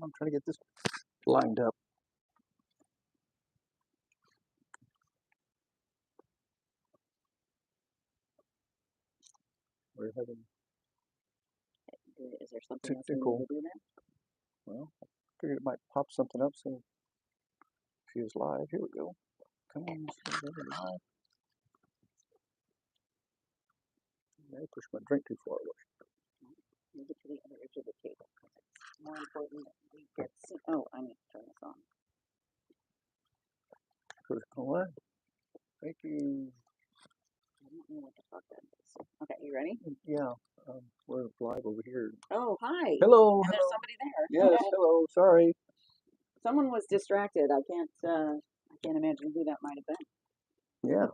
I'm trying to get this lined up. We're having Is there something else we technical. need to do there? Well, I figured it might pop something up so she is live. Here we go. Come on, live. I pushed my drink too far away. Move it to the other edge of the table because it's more important that we get seen. Oh, I need to turn this on. What? Thank you. I don't know what the fuck that is. Okay, you ready? Yeah, we're live over here. Oh, hi. Hello. And there's somebody there. Yes, hello. Sorry. Someone was distracted. I can't imagine who that might have been. Yeah.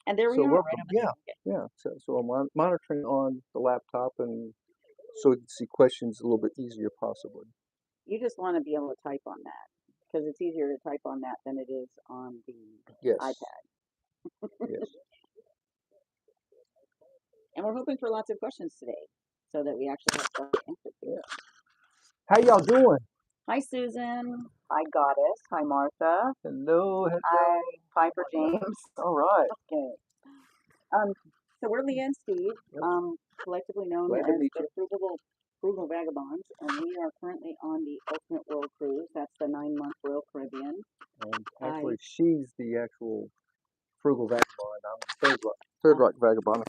And there we So are. we're, Right over yeah, there. yeah. So I'm monitoring on the laptop, and so we can see questions a little bit easier, possibly. You just want to be able to type on that because it's easier to type on that than it is on the Yes. iPad. Yes. And we're hoping for lots of questions today so that we actually have stuff to answer. Yeah. How y'all doing? Hi, Susan. Hi, Goddess. Hi, Martha. Hello. Hello. Hi for James. All right. Okay. So we're Leah and Steve, Yep. collectively known Glad to as meet the you. Frugal Vagabonds, and we are currently on the Ultimate World Cruise. That's the 9-month Royal Caribbean. Actually, she's the actual Frugal Vagabond. I'm the third rock vagabond.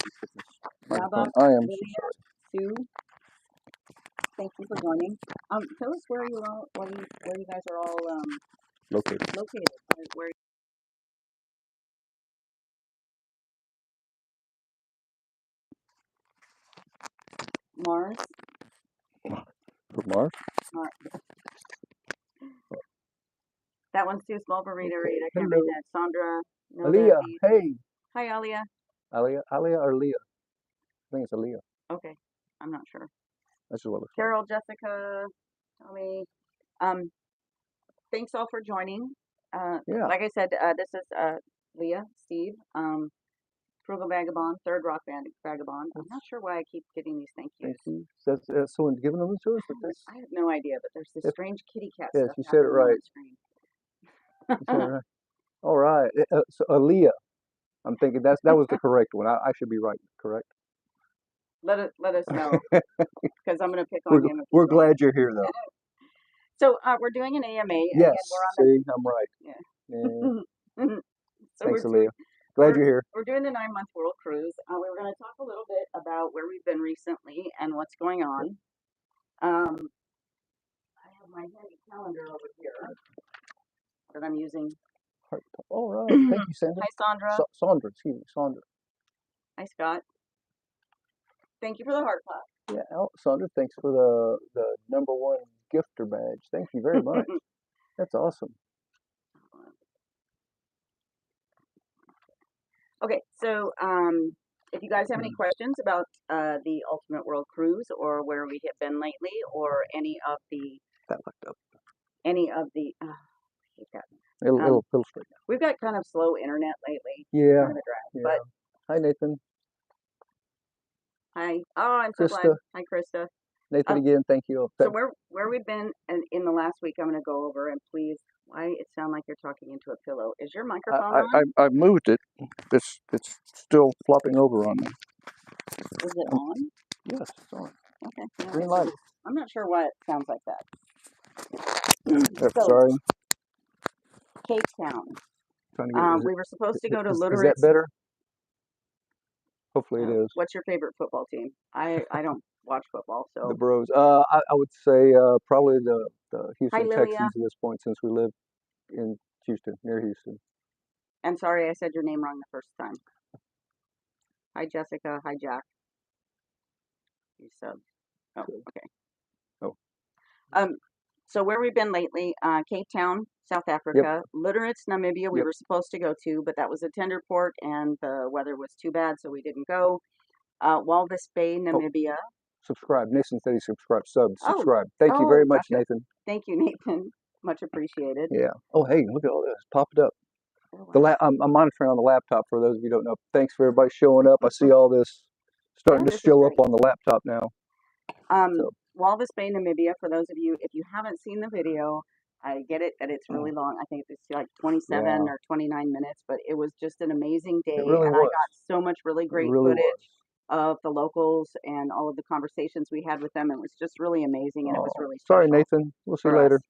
Naba, I am. Lilia, Sue, thank you for joining. Tell us where you guys are all Located. Where Mars? For Mars? That one's too small for me to read. I can't Hello. read that. Sandra. Aaliyah. Hey. Hi, Alia. Alia or Leah? I think it's Aaliyah. Okay. I'm not sure. That's what it looks Carol, Jessica, Tommy. Thanks all for joining. Yeah. Like I said, this is Leah, Steve, Frugal Vagabond, Third Rock Vagabond. I'm not sure why I keep getting these thank yous. That's someone's giving them to us? I have no idea, but there's this strange kitty cat Yes, stuff you said it right. on the screen. You said it right. All right. So Aaliyah. I'm thinking that was the correct one. I should be right, correct? Let us know, because I'm going to pick on him. We're glad you're here, though. So we're doing an AMA. Yes, and I'm right. Yeah. So thanks, Aaliyah. Glad you're here. We're doing the 9-month World Cruise. We were going to talk a little bit about where we've been recently and what's going on. I have my handy calendar over here that I'm using. All right. Thank you, Sandra. Hi, Sandra. Sandra, excuse me, Sandra. Hi, Scott. Thank you for the heart clap. Yeah, Sandra, thanks for the #1 gifter badge. Thank you very much. That's awesome. Okay, so if you guys have any questions about the Ultimate World Cruise or where we have been lately, or any of the It'll straight now. We've got kind of slow internet lately. Yeah. Kind of a drag, Yeah. but hi, Nathan. Hi. Oh, I'm so glad. Hi, Krista. Nathan again. Thank you. So where we've been in the last week, I'm going to go over, and please, why it sound like you're talking into a pillow? Is your microphone on? I moved it. It's still flopping over on me. Is it on? Yes, it's on. Okay. Yeah, green light. I'm not sure why it sounds like that. Sorry. Cape Town. We were supposed to go to Is that better? Hopefully it is. What's your favorite football team? I don't watch football, so. The Bros. I would say probably the Houston Texans at this point, since we live in Houston, near Houston. I'm sorry I said your name wrong the first time. Hi, Jessica. Hi, Jack. You subbed. Oh, okay. Oh. So where we've been lately, Cape Town, South Africa, Litteritz, Namibia, we were supposed to go to, but that was a tender port and the weather was too bad, so we didn't go. Walvis Bay, Namibia. Subscribe. Nathan said he subscribed. Subscribe. Thank you very much, Nathan. Thank you, Nathan. Much appreciated. Yeah. Oh, hey, look at all this. Pop it up. Oh, wow. I'm monitoring on the laptop for those of you who don't know. Thanks for everybody showing up. I see all this starting to show up on the laptop now. Walvis Bay, Namibia. For those of you, if you haven't seen the video, I get it that it's really long. I think it's like 27 Yeah, or 29 minutes, but it was just an amazing it day, really and I was. got so much really It great really was. footage of the locals and all of the conversations we had with them. It was just really amazing, and it was Oh, really sorry, special Nathan. We'll see you for later. us.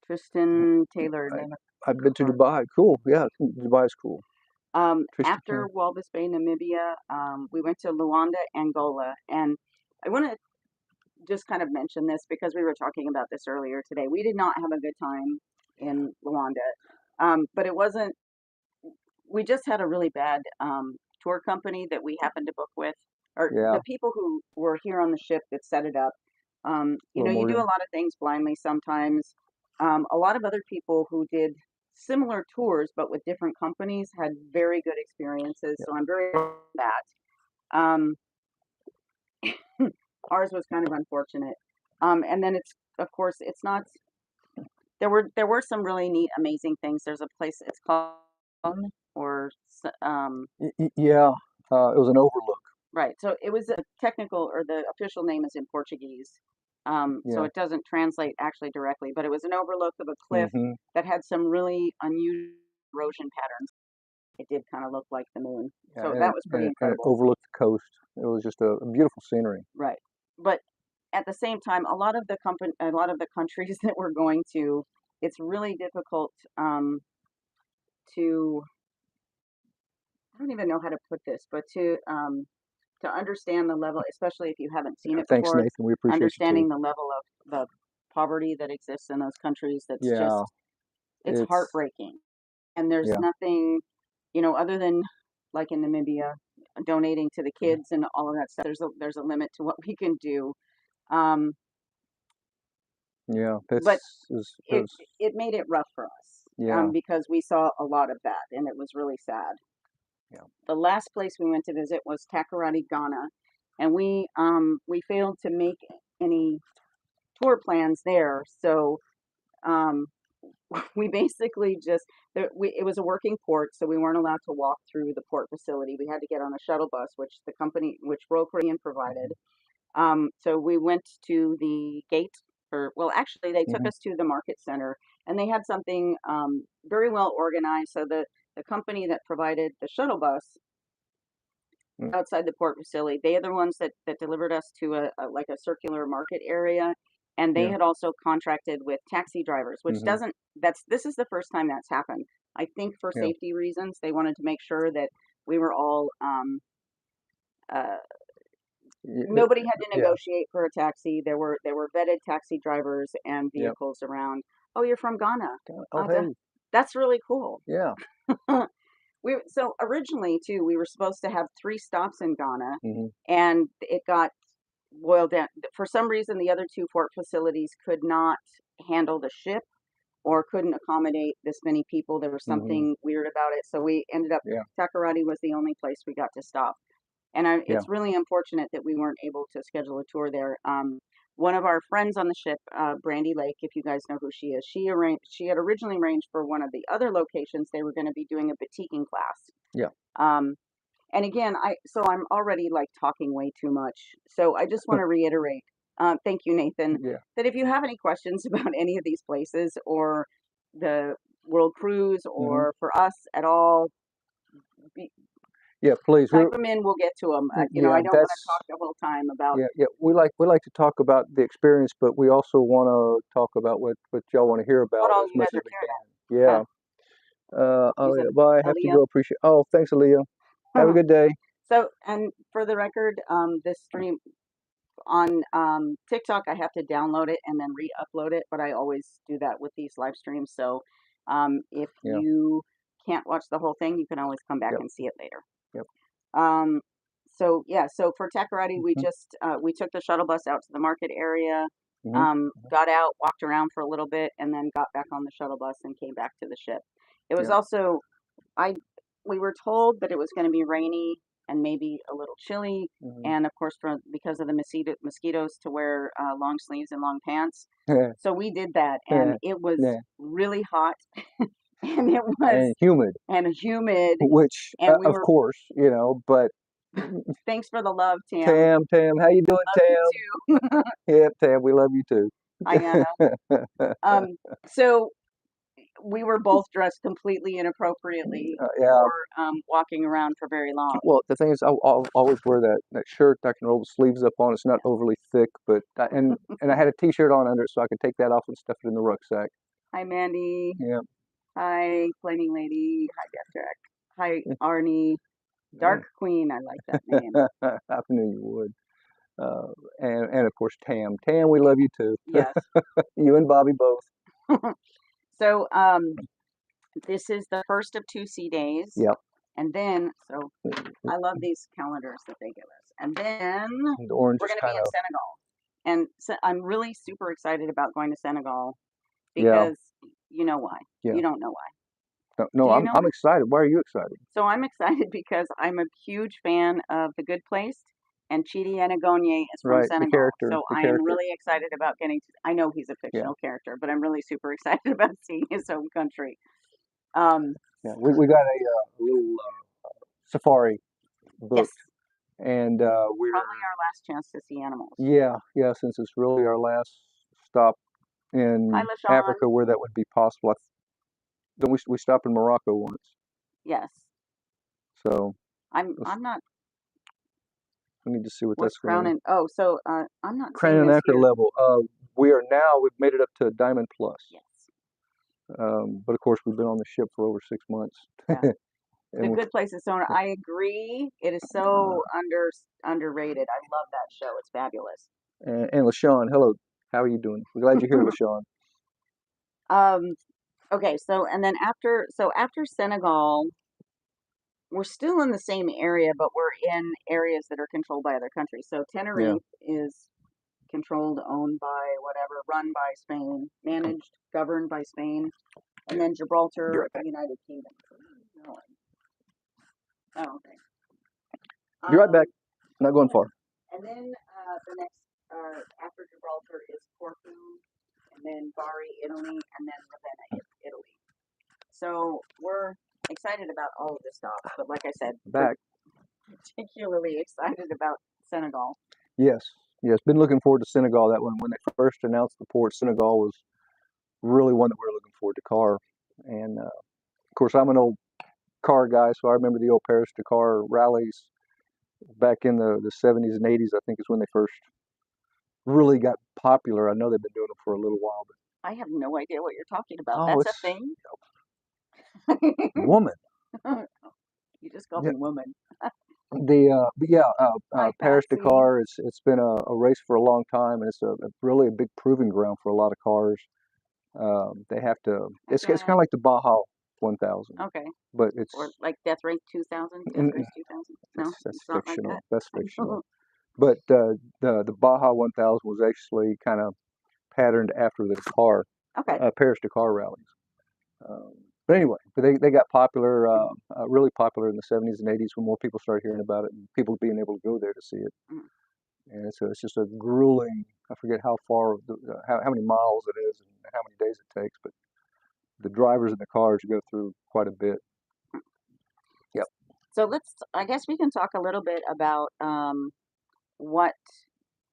Tristan Taylor, I, name of I've been to card. Dubai. Cool. Yeah, Dubai is cool. Tristan After Taylor. Walvis Bay, Namibia, we went to Luanda, Angola, and I want to just kind of mention this because we were talking about this earlier today. We did not have a good time in Luanda, but it wasn't. We just had a really bad tour company that we happened to book with, or Yeah, the people who were here on the ship that set it up. a You know, little you more do a than. lot of things blindly sometimes. A lot of other people who did similar tours but with different companies had very good experiences. Yeah. So I'm very proud of that. Ours was kind of unfortunate. And then it's of course it's not. There were some really neat, amazing things. There's a place it's called or Yeah, it was an overlook. right. So it was a technical, or the official name is in Portuguese. So Yeah. it doesn't translate actually directly, but it was an overlook of a cliff Hmm. that had some really unusual erosion patterns. It did kind of look like the moon. Yeah, So and that it, was and pretty it, and it incredible. overlooked the coast. It was just a beautiful scenery. Right. But at the same time, a lot of the countries that we're going to, it's really difficult to, I don't even know how to put this, but to understand the level, especially if you haven't seen Yeah, it thanks, before, Nathan. We appreciate you too. understanding the level of the poverty that exists in those countries. That's Yeah, just, it's it's heartbreaking. And there's yeah, nothing, other than like in Namibia, donating to the kids and all of that stuff. There's a limit to what we can do. Um, yeah. but This is it it made it rough for us yeah, because we saw a lot of that, and it was really sad. yeah. The last place we went to visit was Takoradi, Ghana, and we failed to make any tour plans there. So um, we basically just it was a working port, so we weren't allowed to walk through the port facility. We had to get on a shuttle bus, which Royal Caribbean provided. So we went to the gate, or well, actually, they took Hmm. us to the market center, and they had something very well organized. So the company that provided the shuttle bus outside the port facility, they are the ones that delivered us to a like a circular market area, and they Yeah. had also contracted with taxi drivers, which Hmm. doesn't that's this is the first time that's happened. I think for Yeah. safety reasons, they wanted to make sure that we were all uh, Yeah. nobody had to Yeah. negotiate for a taxi. There were vetted taxi drivers and Yeah. vehicles around. Oh, you're from Ghana. Oh, Uh, hey. that's really cool. Yeah. So originally too, we were supposed to have 3 stops in Ghana, Hmm. and it got boiled down. For some reason, the other 2 port facilities could not handle the ship or couldn't accommodate this many people. There was Hmm. something weird about it, so we ended up. Yeah. Takoradi was the only place we got to stop. And Yeah. it's really unfortunate that we weren't able to schedule a tour there. One of our friends on the ship, Brandy Lake, if you guys know who she is, she had originally arranged for one of the other locations. They were going to be doing a batiking class. Yeah. Um, and again, I'm already like talking way too much. So I just want to reiterate, thank you, Nathan, Yeah. that if you have any questions about any of these places or the World Cruise Hmm. or for us at all, Yeah. Please. type them in. We'll get to them. Yeah. I don't want to talk That's the whole time about. yeah. Yeah. We like to talk about the experience, but we also want to talk about what y'all want to hear What about all as you much guys as are we caring can. about. Yeah. You said Bye. I have to Aaliyah. go. Appreciate. Oh, thanks, Aaliyah. Have a good day. So, and for the record, this stream on TikTok, I have to download it and then re-upload it, but I always do that with these live streams. So, if Yeah. you can't watch the whole thing, you can always come back Yep. and see it later. Yep. Um, so yeah, so for Takoradi, Hmm. we took the shuttle bus out to the market area, Hmm. got out, walked around for a little bit, and then got back on the shuttle bus and came back to the ship. It was Yeah. also I we were told that it was going to be rainy and maybe a little chilly, Hmm. and of course, because of the mosquitoes, to wear long sleeves and long pants. Yeah. So we did that, and Yeah. it was Yeah. really hot, and it was And humid, and humid, which, and we of were course, but. Thanks for the love, Tam. Tam, how you doing, Love Tam? you too. Yep, Tam, we love you too. Hi, Anna. So we were both dressed completely inappropriately Yeah. for walking around for very long. Well, the thing is, I'll always wear that shirt that I can roll the sleeves up on. It's not overly thick, but and I had a T-shirt on under it, so I could take that off and stuff it in the rucksack. Hi, Mandy. Yeah. Hi, Flaming Lady. Hi, Death Jack. Hi, Arnie. Dark Queen. I like that name. I knew you would. And of course Tam. Tam, we love you too. Yes. You and Bobby both. So this is the first of 2 sea days. Yep. And then, so I love these calendars that they give us. And then The orange we're is going to be kind in of, Senegal. And so I'm really super excited about going to Senegal yeah. because you know why. Yeah. You don't know why. No, Do you know I'm why? excited. Why are you excited? So I'm excited because I'm a huge fan of The Good Place, and Chidi Anagonye is from Right, the Senegal. character. So The I am character. really excited about getting to, I know he's a Yeah. fictional character, but I'm really super excited about seeing his home country. Yeah, we got a little safari Yes, booked, and we're probably our last chance to see animals. yeah, since it's really our last stop in Hi, LaShawn. Africa where that would be possible. Don't we stopped in Morocco once? Yes. So I'm not. let me just see what What's that's going to be. Crown and oh, so I'm not Crown seeing and this Anchor here. level. We've made it up to Diamond Plus. Yes. But of course we've been on the ship for over 6 months. Yeah. The And Good Place is so. I agree. It is so underrated. I love that show. It's fabulous. and LaShawn, hello. How are you doing? We're glad you're here, LaShawn. Okay, so and then after Senegal, we're still in the same area, but we're in areas that are controlled by other countries. So Tenerife is controlled, owned by whatever, run by Spain, managed, governed by Spain, and then Gibraltar, the United Kingdom. Oh, okay. Be right back. Not going far. And then the next after Gibraltar is Corfu, and then Bari, Italy, and then Ravenna, Italy. So we're excited about all of this stuff, but like I said, particularly excited about Senegal. Yes, been looking forward to Senegal. That one, when they first announced the port, Senegal was really one that we were looking forward to car. And of course, I'm an old car guy, so I remember the old Paris Dakar rallies back in the 70s and 80s. I think is when they first really got popular. I know they've been doing them for a little while, but I have no idea what you're talking about. oh, That's a thing. Woman. You just called me woman. Paris Dakar. It's been a race for a long time, and it's really a big proving ground for a lot of cars. They have to. It's kind of like the Baja 1000. Okay. But it's or like Death Race 2000. Death Race 2000. No, that's it's not fictional. like that. That's fictional. But the Baja 1000 was actually kind of patterned after the Dakar, Paris Dakar rallies. But anyway, they got popular, really popular in the 70s and 80s when more people started hearing about it and people being able to go there to see it. And it's just a grueling. I forget how far, how many miles it is and how many days it takes, but the drivers and the cars go through quite a bit. Yep. So I guess we can talk a little bit about what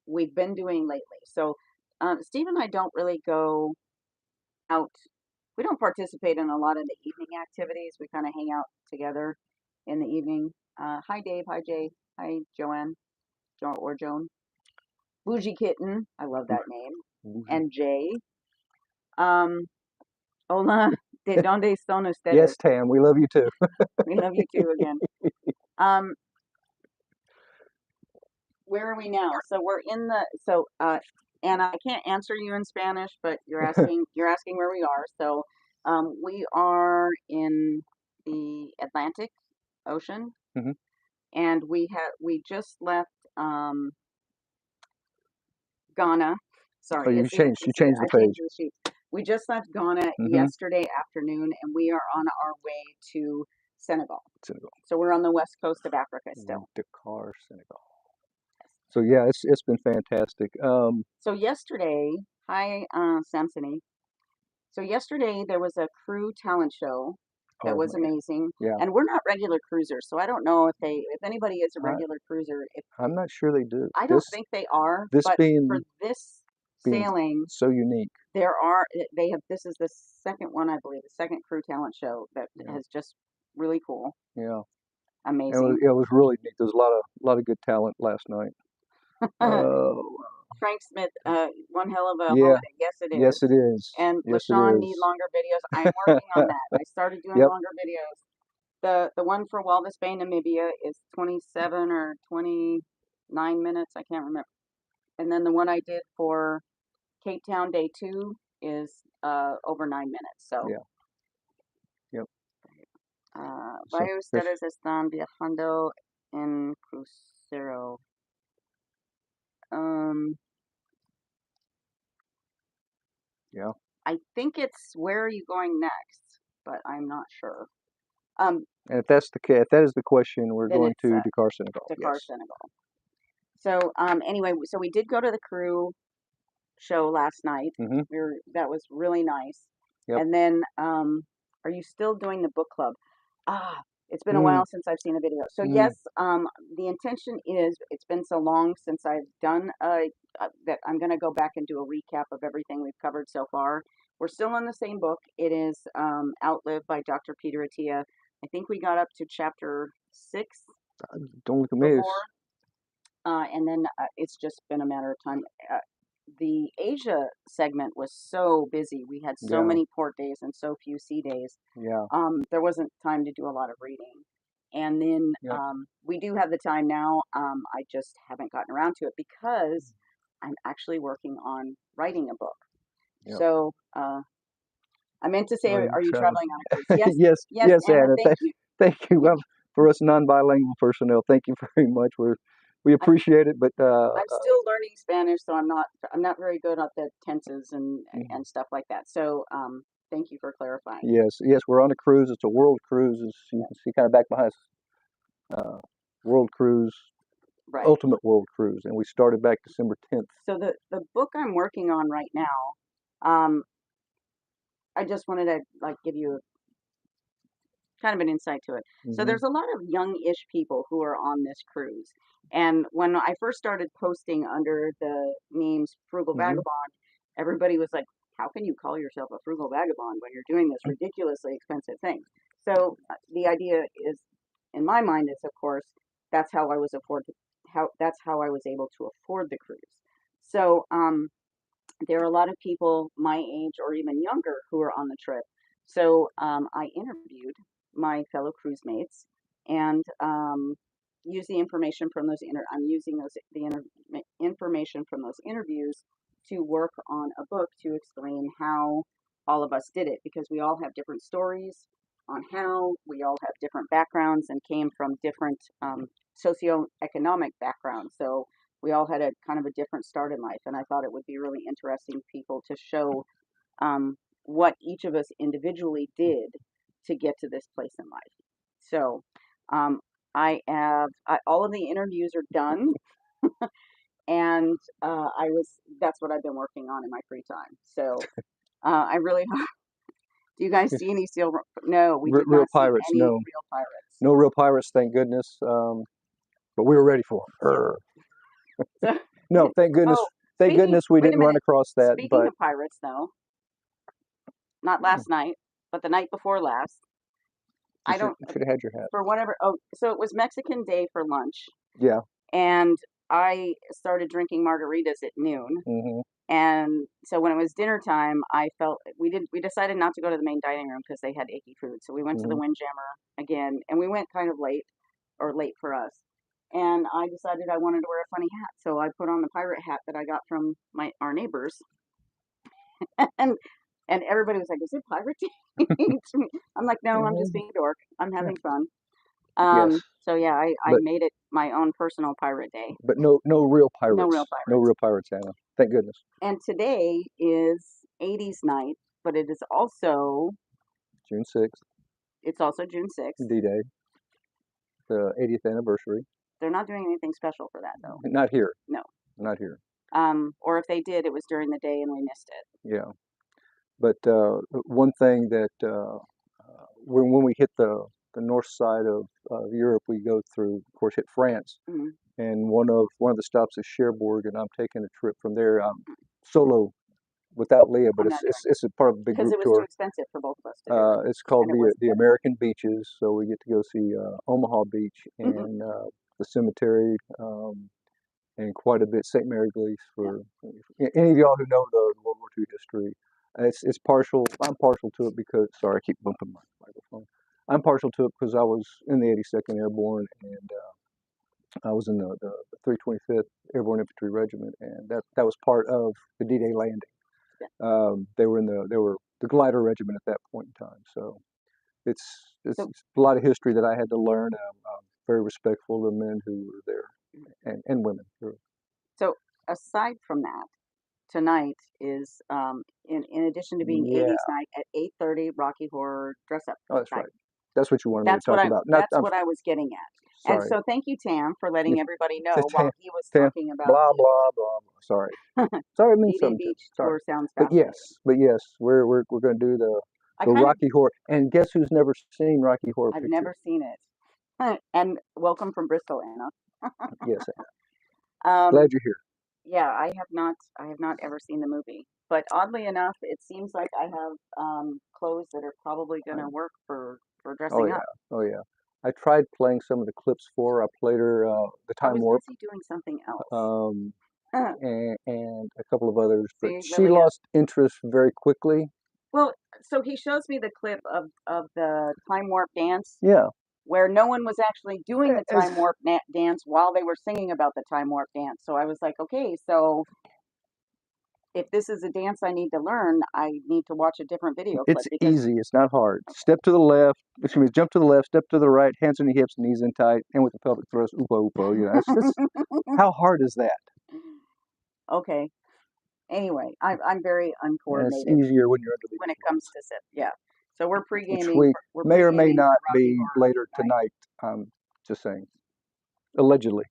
we've been doing lately. So Steve and I don't really go out. We don't participate in a lot of the evening activities. We kind of hang out together in the evening. Hi, Dave. Hi, Jay. Hi, Joanne. Or Joan. Bougie Kitten. I love that name. And Jay. Hola. ¿De dónde son ustedes? Yes, Tam. We love you too. We love you too again. Where are we now? So we're in and I can't answer you in Spanish, but you're asking where we are. So we are in the Atlantic Ocean, and we just left Ghana. Sorry, you changed the page. We just left Ghana yesterday afternoon, and we are on our way to Senegal. So we're on the west coast of Africa still. Dakar, Senegal. So yeah, it's been fantastic. So yesterday, hi Samsoni. So yesterday there was a crew talent show that Oh was man, amazing. yeah. And we're not regular cruisers, so I don't know if anybody is a I regular cruiser. If I'm not sure they do. I don't think they are, This but for this being sailing, so unique. they have this is the second one, I believe, the second crew talent show that Yeah, has just really cool, yeah. amazing. It was really neat. There was a lot of good talent last night. Oh, Frank Smith, one hell of a yeah. holiday. Yes, it Yes, is. it is. And Yes, it LaShawn need is. longer videos. I'm working on that. I started doing Yep. longer videos. The one for Walvis Bay, Namibia is 27 or 29 minutes. I can't remember. And then the one I did for Cape Town Day 2 is over 9 minutes. So, Yeah. Yep. So Vaya there's ustedes están viajando en crucero. Um, yeah. I think it's where are you going next, but I'm not sure. Um, And if that is the question, we're then going it's to Dakar, Senegal. Dakar, Yes. Senegal. So, anyway, so we did go to the crew show last night. Mm-hmm. That was really nice. Yep. And then, are you still doing the book club? Ah, it's been a Mm, while since I've seen a video. So mm. yes, the intention is it's been so long since I've done that I'm going to go back and do a recap of everything we've covered so far. We're still on the same book. It is Outlive by Dr. Peter Attia. I think we got up to chapter 6 Don't look at me. before, and then it's just been a matter of time. The Asia segment was so busy. We had so Yeah. many port days and so few sea days. Yeah. There wasn't time to do a lot of reading. And then Yep. we do have the time now. I just haven't gotten around to it because I'm actually working on writing a book. Yep. So I meant to say, Are you are you traveling? traveling on a cruise? Yes, Yes. yes, Yes, Anna, Anna. thank you. Thank you. For us non-bilingual personnel, thank you very much. We I'm, appreciate it, but I'm still learning Spanish, so I'm not very good at the tenses and stuff like that. So thank you for clarifying. yes, yes, we're on a cruise. It's a world cruise, as you Yeah. can see kind of back behind us. World cruise, Right. ultimate world cruise, and we started back December 10th. So the book I'm working on right now, um, I just wanted to like give you kind of an insight to it. So Mm-hmm. there's a lot of young-ish people who are on this cruise. And when I first started posting under the names Frugal Mm-hmm. Vagabond, everybody was like, how can you call yourself a frugal vagabond when you're doing this ridiculously expensive thing? So the idea is, in my mind, is of course that's how I was able to afford the cruise. So there are a lot of people my age or even younger who are on the trip. So I interviewed my fellow cruise mates and use the information from I'm using information from those interviews to work on a book to explain how all of us did it because we all have different stories on how we all have different backgrounds and came from different socioeconomic backgrounds. So we all had a kind of a different start in life, and I thought it would be really interesting people to show what each of us individually did to get to this place in life. So um, all of the interviews are done, and that's what I've been working on in my free time. So I really hope. Do you guys see any seal? No, we did Real not see pirates, any no, real pirates. no real pirates, thank goodness. But we were ready for them. So, No, oh, thank speaking, goodness we wait a didn't run minute. across that. Speaking But of pirates, though, not last night, but the night before last. you I don't, should have had your hat. for whatever. Oh, so it was Mexican Day for lunch, Yeah. and I started drinking margaritas at noon. Mm-hmm. And so when it was dinner time, we decided not to go to the main dining room because they had icky food. So we went to the Mm-hmm. Windjammer again, and we went kind of late, or late for us. And I decided I wanted to wear a funny hat, so I put on the pirate hat that I got from our neighbors, and everybody was like, "Is it pirate day?" I'm like, "No, I'm just being a dork. I'm Yeah. having fun." Yes, So yeah, I but made it my own personal pirate day. no real No real pirates. No pirates. real pirates, Anna. Thank goodness. And today is 80s night, but June 6th, it's also June 6th. D-Day, the 80th anniversary. They're not doing anything special for that though. Not here. No. Not here. Or if they did, it was during the day and we missed it. Yeah. But one thing that when we hit the north side of Europe, we go through, of course, hit France, Mm-hmm. and one of the stops is Cherbourg, and I'm taking a trip from there. I'm solo without Leah, but I'm not doing it's a part of a big because group it was too tour. expensive for both of us to do it, It's called and it was the American Beaches, so we get to go see Omaha Beach and the cemetery, and quite a bit St. Mary Glees for any of y'all who know the World War II history. It's partial. I'm partial to it because sorry, I keep bumping my microphone. I'm partial to it because I was in the 82nd Airborne, and I was in the 325th Airborne Infantry Regiment, and that was part of the D-Day landing. They were the glider regiment at that point in time. So it's So, it's a lot of history that I had to learn. I'm very respectful of the men who were there and women. so aside from that, tonight is in addition to being Yeah. 80s night at 8:30, Rocky Horror dress up Oh, that's night. right. That's what you wanted me to talk about. Not, That's what I was getting at. And sorry. so thank you, Tam, for letting everybody know Just while he was Tam, talking about blah blah blah. Sorry. Sorry, it means D-Day something to me. Beach Sorry. tour sounds But fascinating. yes, we're going to do the I kind of Rocky Horror. And guess who's never seen Rocky Horror I've Picture? never seen it. And welcome from Bristol, Anna. Yes, glad you're here. Yeah, I have not ever seen the movie. But oddly enough, it seems like I have clothes that are probably going to work for Oh dressing yeah, up. oh yeah. I tried playing some of the clips for her. I played her the I Time was Warp, busy doing something else. um, and a couple of others, but See, she Lillian. lost interest very quickly. Well, so he shows me the clip of the time warp dance Yeah, where no one was actually doing the as time warp dance while they were singing about the time warp dance. So I was like, okay, so if this is a dance I need to learn, I need to watch a different video clip it's because easy. It's not hard. Step to the left. Excuse me. Jump to the left. Step to the right. Hands on your hips, knees in tight, and with the pelvic thrust. Upo, upo. You know, it's how hard is that? okay. Anyway, I'm very And it's uncoordinated easier when you're under the when it comes influence, to sit. Yeah. So we're which pre-gaming. we We're may or may pre-gaming not for Rocky be Horror later night. tonight. Just saying. Allegedly.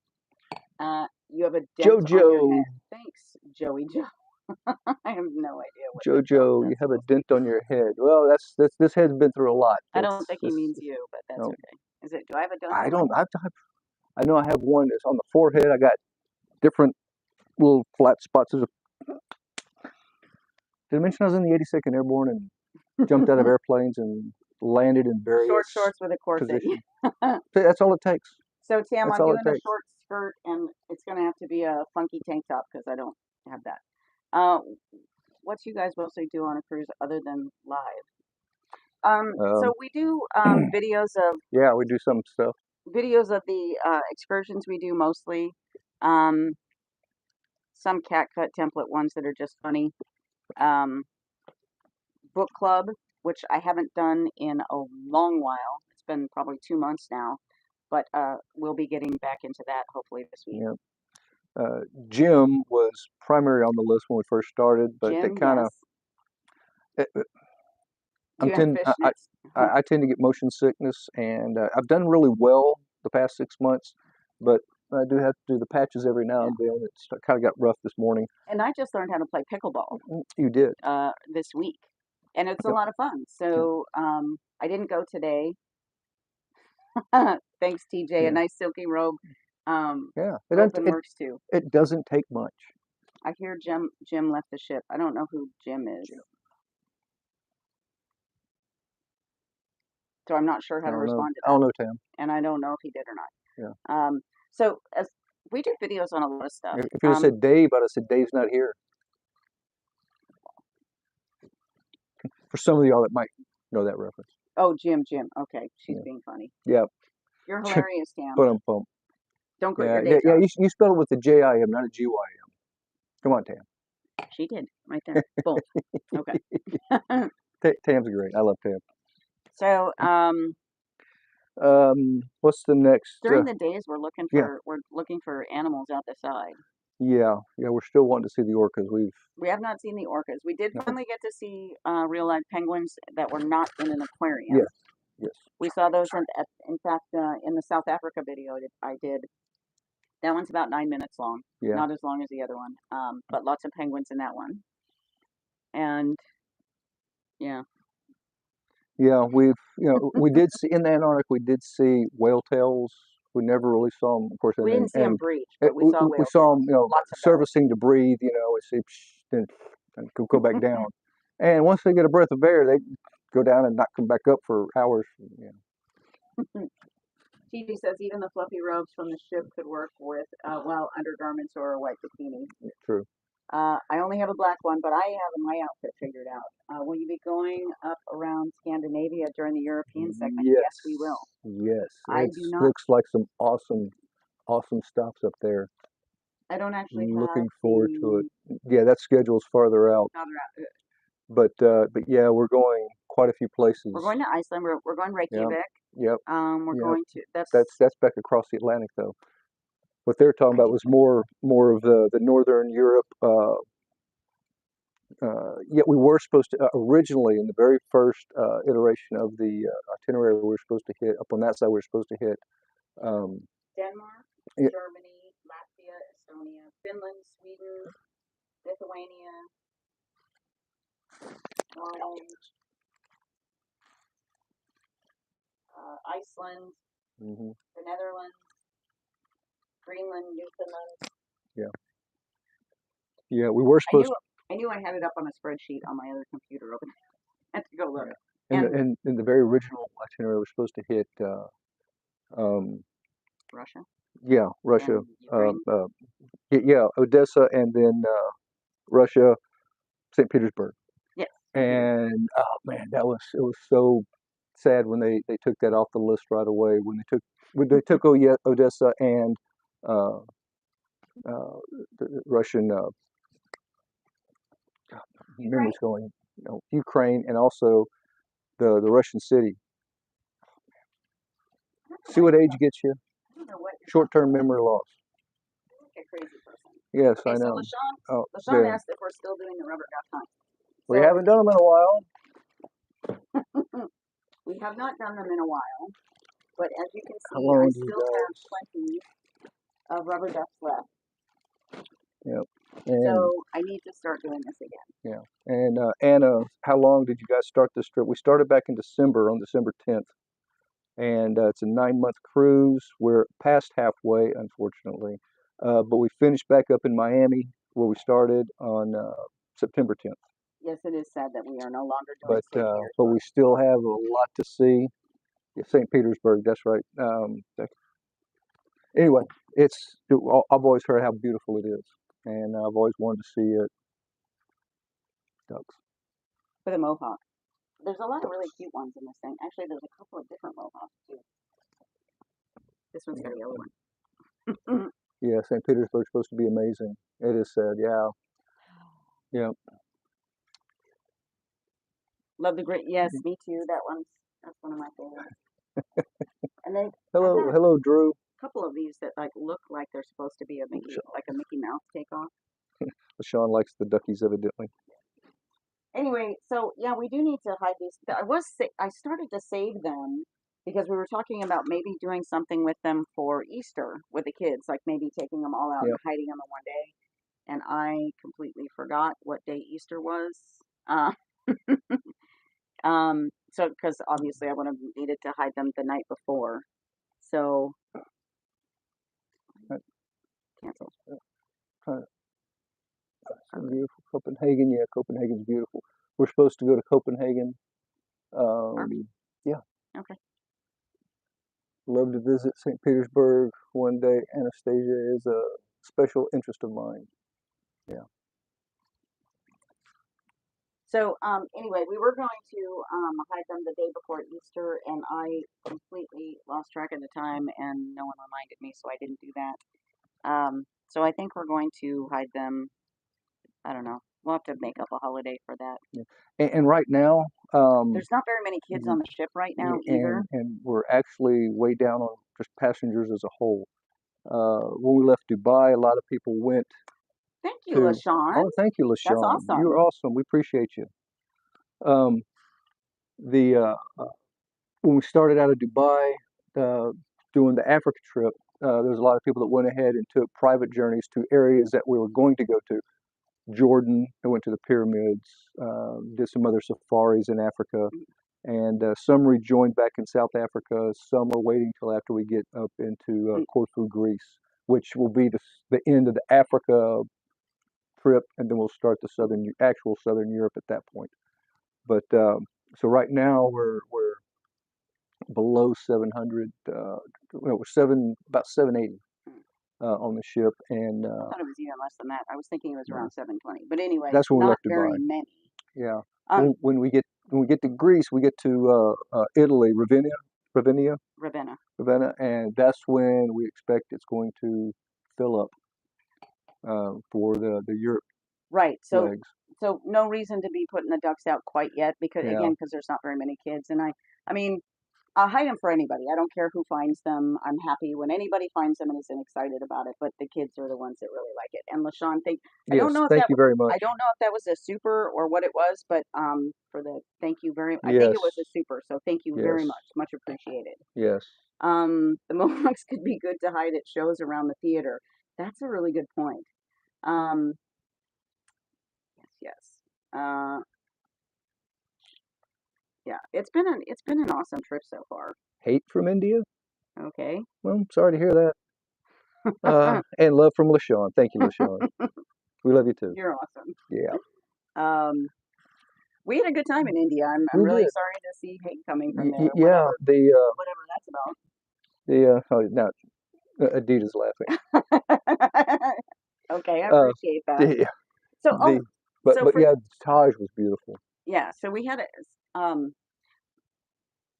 You have a dent on your Jojo. head. Thanks, Joey Joe. I have no idea what the fuck Jojo, you that's have a supposed to dent on your head. Well, that's this head's been through a lot. I That's don't think he this. means you, but that's No, okay. Is it? Do I have a dent I on my don't. head? I know I have one that's on the forehead. I got different little flat spots. Did I mention I was in the 82nd Airborne and jumped out of airplanes and landed in various Short shorts with a corset. positions? That's all it takes. So Tam, That's I'm all doing it a takes. short skirt, and it's gonna have to be a funky tank top because I don't have that. Uh, what you guys mostly do on a cruise other than live? So we do Yeah, we do some stuff. videos of the excursions we do mostly. Um, some cat cut template ones that are just funny. Um, book club, which I haven't done in a long while. It's been probably 2 months now, but we'll be getting back into that hopefully this week. Yeah. Gym was primary on the list when we first started, but they Gym, kind of. yes. Do I'm you have tend fishnets? I tend to get motion sickness, and I've done really well the past 6 months, but I do have to do the patches every now Yeah. and then. It's kind of got rough this morning. And I just learned how to play pickleball You did. this week, and it's a Yep. lot of fun. So I didn't go today. Thanks, TJ. Yeah. A nice silky robe. Yeah. Open works too. It doesn't take much. I hear Jim left the ship. I don't know who Jim is. Jim. So I'm not sure how to respond to I don't that. know, Tam. And I don't know if he did or not. Yeah. So as we do videos on a lot of stuff. If you had said Dave, I'd have said Dave's not here. For some of y'all that might know that reference. Oh, Jim. Okay, she's being funny. Yeah. You're hilarious, Tam. Pum. Don't quit Yeah, your day yeah. job. You spell it with the J-I-M, not a G-Y-M. Come on, Tam. She did right there. Boom. Okay. Tam's great. I love Tam. So What's the next? during the days we're looking for animals out the side. Yeah, we're still wanting to see the orcas. We have not seen the orcas. We did No. finally get to see real live penguins that were not in an aquarium. Yes. We saw those in fact in the South Africa video I did. That one's about 9 minutes long. Yeah. Not as long as the other one, but lots of penguins in that one. And yeah. Yeah, we did see in the Antarctic. We did see whale tails. We never really saw them, of course, We didn't see them and breach, but we saw we whale saw tails. them, Lots of bellies. servicing to breathe. We see, then and go back down. And once they get a breath of air, they go down and not come back up for hours. TV says even the fluffy robes from the ship could work with, well, undergarments or a white bikini. Yeah, true. I only have a black one, but I have my outfit figured out. Will you be going up around Scandinavia during the European segment? Yes, Yes, we will. yes. I It do not. looks like some awesome stops up there. I don't actually Looking have forward to it. Yeah, that schedule's farther out. But yeah, we're going quite a few places. We're going to Iceland. We're going Reykjavik. Yep. We're going to that's back across the Atlantic though. What they're talking about was more of the Northern Europe. Yet we were supposed to originally in the very first iteration of the itinerary we were supposed to hit up on that side. We were supposed to hit Denmark, yeah, Germany, Latvia, Estonia, Finland, Sweden, Lithuania, Iceland, the Netherlands, Greenland, Newfoundland. Yeah. Yeah, we were supposed. I knew I had it up on a spreadsheet on my other computer over there. I had to go look. Yeah. And in the very original itinerary, we're supposed to hit Russia. Yeah, Russia. Yeah, Odessa, and then Russia, St. Petersburg. Yes. And oh man, it was so sad when they took that off the list right away. When they took Odessa and uh, the Russian memories going, Ukraine, and also the Russian city. See what age gets you? Short-term memory loss. A crazy person. Yes, okay, I know. So LaShawn asked if we're still doing the rubber duck hunt. We haven't done them in a while. We have not done them in a while, but as you can see, I still have plenty of rubber ducks left. Yep. So I need to start doing this again. Yeah. And Anna, how long did you guys start this trip? We started back in December, on December 10th. And it's a 9-month cruise. We're past halfway, unfortunately. But we finished back up in Miami, where we started on September 10th. Yes, it is sad that we are no longer doing but we still have a lot to see. Yeah, St. Petersburg, that's right. Anyway, I've always heard how beautiful it is, and I've always wanted to see it. Ducks. For the Mohawk. There's a lot of really cute ones in this thing. Actually, there's a couple of different Mohawks too. This one's got a yellow one. Yeah, St. Petersburg's supposed to be amazing. It is sad, yeah. Yeah. Love the great. Yes, me too. That's one of my favorites. And then hello, Drew. A couple of these that look like they're supposed to be a Mickey Mouse takeoff. Sean likes the duckies, evidently. Anyway, so yeah, we do need to hide these. I started to save them because we were talking about maybe doing something with them for Easter with the kids, like maybe taking them all out and hiding them in one day. And I completely forgot what day Easter was. So because obviously I would have needed to hide them the night before. So cancel. Beautiful Copenhagen. Yeah, Copenhagen's beautiful. We're supposed to go to Copenhagen. Yeah. Okay. Love to visit St. Petersburg one day. Anastasia is a special interest of mine. Yeah. So anyway, we were going to hide them the day before Easter, and I completely lost track of the time, and no one reminded me, so I didn't do that. So I think we're going to hide them. I don't know. We'll have to make up a holiday for that. Yeah. And right now, there's not very many kids on the ship right now either. And we're actually way down on just passengers as a whole. When we left Dubai, a lot of people went. Thank you, LaShawn. Oh, thank you, LaShawn. That's awesome. You're awesome. We appreciate you. When we started out of Dubai, doing the Africa trip, there's a lot of people that went ahead and took private journeys to areas that we were going to go to. Jordan, they went to the pyramids, did some other safaris in Africa, and some rejoined back in South Africa. Some are waiting till after we get up into Corfu, Greece, which will be the end of the Africa trip, and then we'll start the actual Southern Europe at that point. But so right now we're below 700. We're about 780 on the ship, and I thought it was even less than that. I was thinking it was around 720. But anyway, that's when we not left very Dubai. many. Yeah. When we get to Greece, we get to Italy, Ravenna, and that's when we expect it's going to fill up for the Europe Right. legs. So no reason to be putting the ducks out quite yet because there's not very many kids, and I mean, I'll hide them for anybody. I don't care who finds them. I'm happy when anybody finds them and is excited about it. But the kids are the ones that really like it. And LaShawn, I don't know if thank you very much. I don't know if that was a super or what it was, but for the thank you very. I Yes. think it was a super. So thank you very Yes. much appreciated. Yes. The mohawks could be good to hide at shows around the theater. That's a really good point. Yes. Yeah, it's been an awesome trip so far. Hate from India? Okay. Well, sorry to hear that. And love from LaShawn. Thank you, LaShawn. We love you too. You're awesome. Yeah. We had a good time in India. I'm really sorry to see hate coming from there. Yeah. Whatever that's about. Now Adidas laughing. Okay, I appreciate that. Yeah. So, but yeah, Taj was beautiful. Yeah, so we had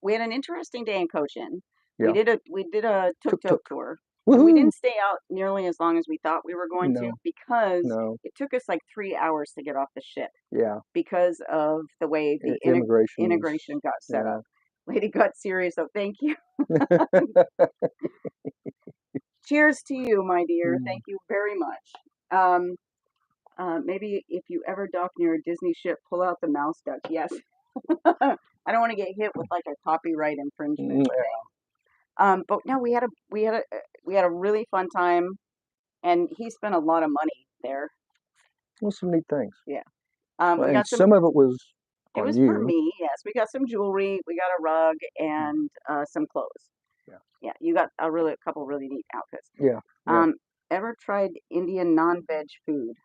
an interesting day in Cochin. Yeah. We did a tuk-tuk tour. And we didn't stay out nearly as long as we thought we were going to because No. it took us like 3 hours to get off the ship. Yeah. Because of the way the integration got set up. Lady got serious, so thank you. Cheers to you, my dear. Thank you very much. Maybe if you ever dock near a Disney ship, pull out the mouse duck. Yes. I don't want to get hit with like a copyright infringement thing. But no, we had a really fun time, and he spent a lot of money there. Well, some neat things. Yeah. We got some of it was on you. It was for me. Yes, we got some jewelry, we got a rug, and some clothes. Yeah. You got a couple really neat outfits. Yeah. Ever tried Indian non-veg food?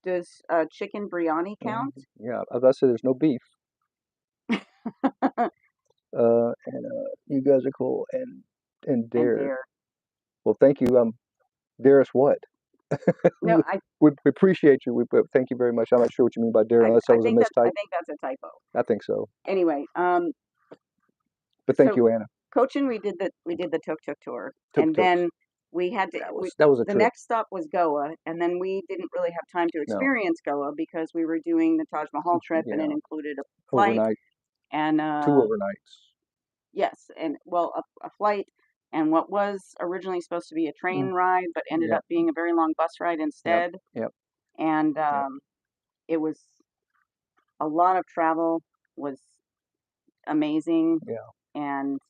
Does chicken biryani count? Yeah, as I said, there's no beef. And you guys are cool, and Dare. Well, thank you. Dare us what? No, we appreciate you. Thank you very much. I'm not sure what you mean by Dare, unless that was a mistype. I think that's a typo. I think so. Anyway, but thank you, Anna. Cochin, we did the tuk-tuk tour, and then we had to. That was a the trip. next stop was Goa, and then we didn't really have time to experience Goa because we were doing the Taj Mahal trip, and it included a flight overnight and 2 overnights. Yes, and a flight and what was originally supposed to be a train ride, but ended up being a very long bus ride instead. Yep. And it was a lot of travel. Was amazing. Yeah. And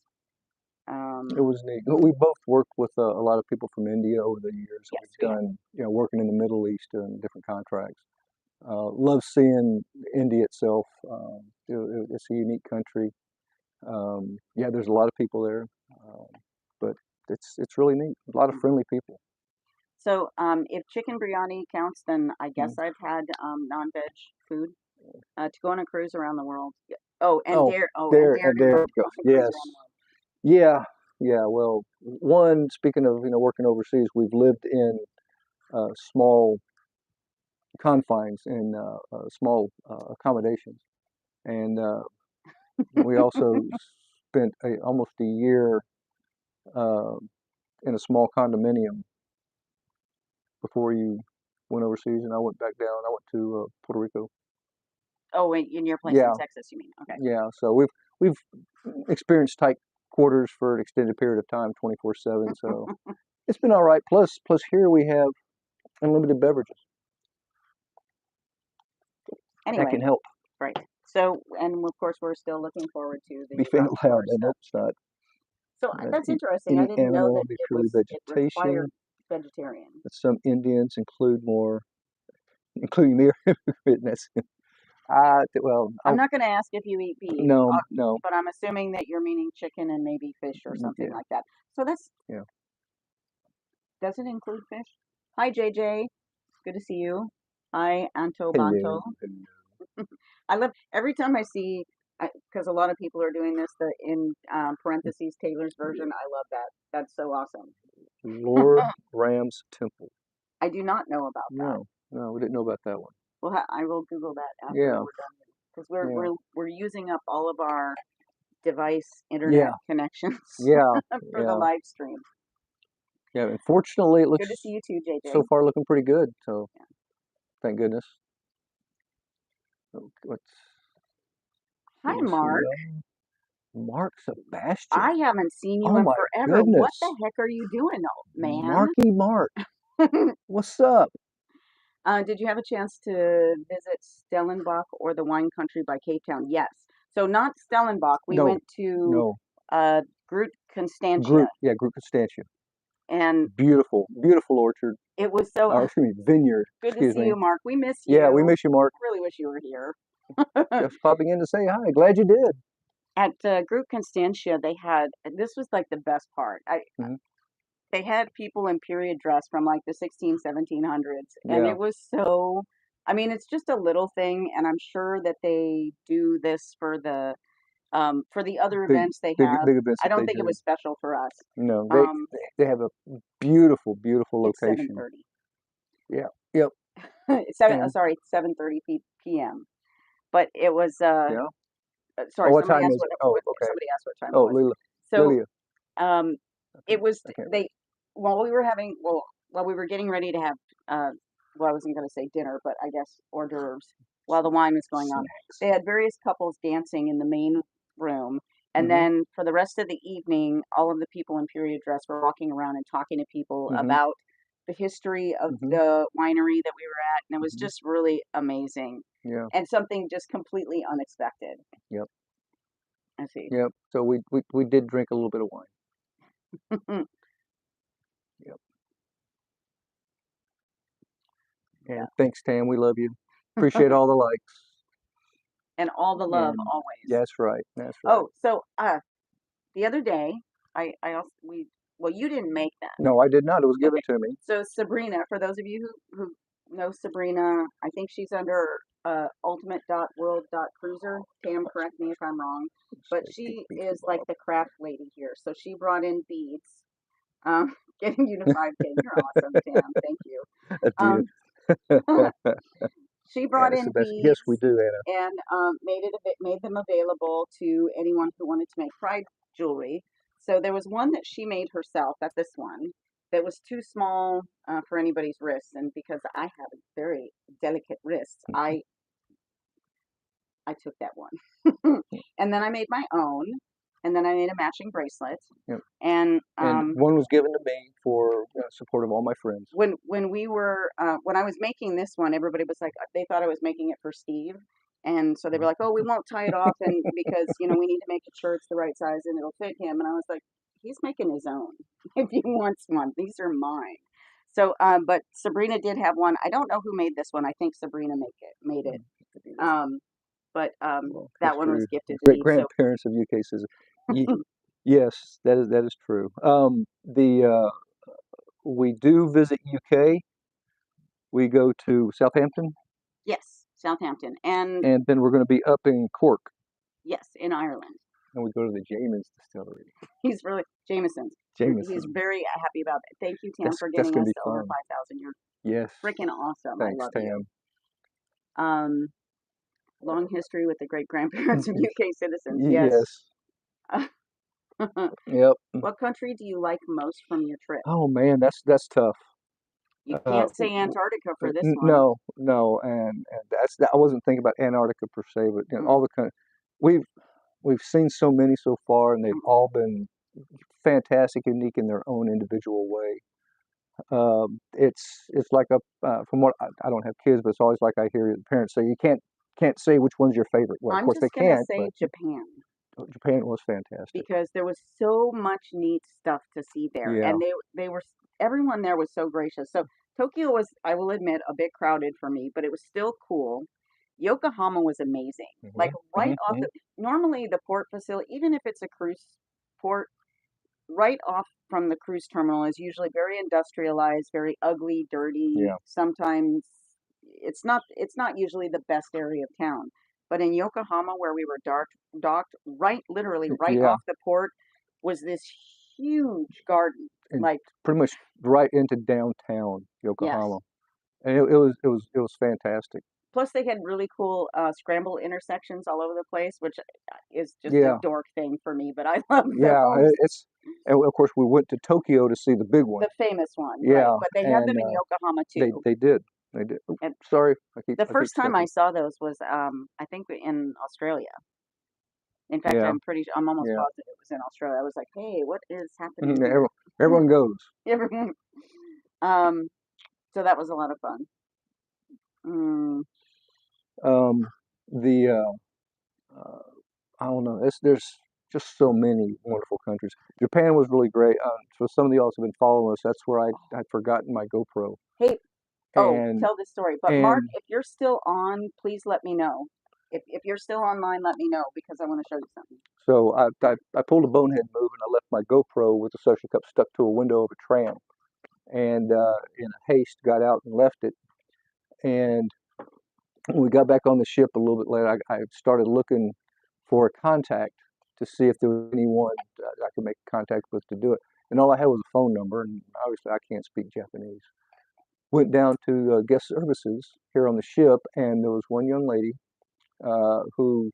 it was neat. We both worked with a lot of people from India over the years. Yes, we've done, working in the Middle East and different contracts. Love seeing India itself. It's a unique country. Yeah, there's a lot of people there, but it's really neat. A lot of friendly people. So, if chicken biryani counts, then I guess I've had non-veg food to go on a cruise around the world. Dare. Yes. Yeah. Well, speaking of working overseas, we've lived in small confines in small accommodations, and we also spent almost a year in a small condominium before you went overseas, and I went back down. I went to Puerto Rico. Oh, wait, in your place in Texas, you mean? Okay. Yeah, so we've experienced tight quarters for an extended period of time, 24/7. So it's been all right. Plus here we have unlimited beverages. Anyway, that can help. Right. So, and of course, we're still looking forward to the beef ain't allowed. Nope, it's not. So that's interesting. I didn't know that it required vegetarian. Some Indians include more, including me, fitness. Well, I'm not going to ask if you eat beef, no. but I'm assuming that you're meaning chicken and maybe fish or something Yeah, like that. So that's, yeah. does it include fish? Hi, JJ. Good to see you. Hi, Anto Hello, Banto. hello. I love every time I see, because a lot of people are doing this, the in parentheses Taylor's version. I love that. That's so awesome. Lord Ram's Temple. I do not know about that. No, no, we didn't know about that one. Well, I will Google that after Yeah, we're done because we're yeah, we're using up all of our device internet yeah, connections yeah, for the yeah, live stream. yeah. Unfortunately, it Good to see looks you too, JJ. so far looking pretty good. So Yeah. thank goodness. So let's Hi, see Mark. here. Mark Sebastian. I haven't seen you Oh in my forever. What the goodness, heck are you doing, old man? Marky Mark. What's up? Did you have a chance to visit Stellenbosch or the wine country by Cape Town? Yes. So not Stellenbosch. We No, went to no. Groot Constantia, Groot. Yeah, Groot Constantia. and Beautiful, beautiful orchard. it was so Or excuse me, vineyard. good to Excuse see me. you, Mark. We miss Yeah, we you. miss you, Mark. Really wish you were here. Just popping in to say hi. Glad you did. At Groot Constantia, they had this was like the best part. Hmm. They had people in period dress from like the 1700s, and Yeah, it was so. I mean, it's just a little thing, and I'm sure that they do this for the other big, events they big, have. big events I that don't they think it do. was special for us. No, Um, they have a beautiful, beautiful it's location. 7:30. Yeah, yep. And 7:30 p.m. But it was yeah. Oh, sorry, what time is it? Oh, okay. somebody asked what time it Oh, was. So Lilia. um, it was I can't read. they while we were getting ready to have well, I wasn't going to say dinner, but I guess hors d'oeuvres while the wine was going on. Snacks. They had various couples dancing in the main room, and Mhm. then for the rest of the evening, all of the people in period dress were walking around and talking to people Mhm. about the history of Mhm. the winery that we were at, and it was Mhm. just really amazing Yeah. and something just completely unexpected. Yep. I see. Yep. So we did drink a little bit of wine. Yep. Yeah. And thanks, Tam. We love you. Appreciate all the likes. And all the love And always. that's right. That's right. Oh, so the other day, I also well, you didn't make that. No, I did not. It was given Okay. to me. So Sabrina, for those of you who know Sabrina, I think she's under ultimate.world.cruiser. Tam, correct me if I'm wrong, but Big she beef is like kebab. the craft lady here. So she brought in beads, getting you to 5K. You're awesome, Tam. Thank you. A deal. Um, she brought Anna's the in best. Yes, we beads do, Anna. and made them available to anyone who wanted to make pride jewelry. So there was one that she made herself. That's this one that was too small for anybody's wrists, and because I have very delicate wrists, I took that one. And then I made my own, and then I made a matching bracelet. Yep. And And one was given to me for support of all my friends. when we were when I was making this one, everybody was like they thought I was making it for Steve, and so they were like, "Oh, we won't tie it off, and because we need to make sure it's the right size and it'll fit him." And I was like, "He's making his own. If he wants one, these are mine." So, but Sabrina did have one. I don't know who made this one. I think Sabrina made it. Um, but Well, that one history, was gifted to great me. So grandparents of UK says, yes, that is true. We do visit UK. We go to Southampton, yes, Southampton, and and then we're going to be up in Cork, yes, in Ireland. and we go to the James's distillery. He's really Jameson's. He's Jameson. very happy about that. Thank you, Tam, for That's getting going us to be to over fun. 5,000. You're Yes. freaking awesome. I Thanks, love you. Tam. Long history with the great grandparents of UK citizens. Yes. Yes. Yep. What country do you like most from your trip? Oh man, that's tough. You Uh, can't say Antarctica for this one. no, no, and I wasn't thinking about Antarctica per se, but Mm, all the we've we've seen so many so far, and they've mm. all been fantastic, unique in their own individual way. It's like from what I don't have kids, but it's always like I hear the parents say you can't say which one's your favorite. Well, of I'm course they just gonna can't, say but Japan Japan was fantastic. because there was so much neat stuff to see there, Yeah. and they were everyone there was so gracious. So Tokyo was, I will admit, a bit crowded for me, but it was still cool. Yokohama was amazing. Like right off the, normally the port facility, even if it's a cruise port, right off from the cruise terminal is usually very industrialized, very ugly, dirty. Yeah. Sometimes it's not usually the best area of town. But in Yokohama, where we were docked right, literally right Yeah. off the port, was this huge garden. And Like, pretty much right into downtown yes. Yokohama. And it was fantastic. Plus, they had really cool scramble intersections all over the place, which is just a Yeah. dork thing for me. But I love Yeah. those. And of course we went to Tokyo to see the big one. The famous one, right? Yeah. But they had them in Yokohama too. They did. They did. Oops, And sorry. the I keep first time I stepping. saw those was, I think in Australia. In fact, Yeah. I'm almost Yeah. positive it was in Australia. I was like, hey, what is happening Mhm, here? everyone goes. Everyone. Um, so that was a lot of fun. Mm, Um, the I don't know. There's just so many wonderful countries. Japan was really great. For some of y'all who have been following us, that's where I'd forgotten my GoPro. hey, oh, And tell this story. But Mark, and if you're still on, please let me know. If you're still online, let me know because I want to show you something. so I pulled a bonehead move and I left my GoPro with the suction cup stuck to a window of a tram. And in haste, got out and left it. And when we got back on the ship a little bit later, I started looking for a contact to see if there was anyone I could make contact with to do it. And all I had was a phone number, and obviously I can't speak Japanese. Went down to guest services here on the ship, and there was one young lady who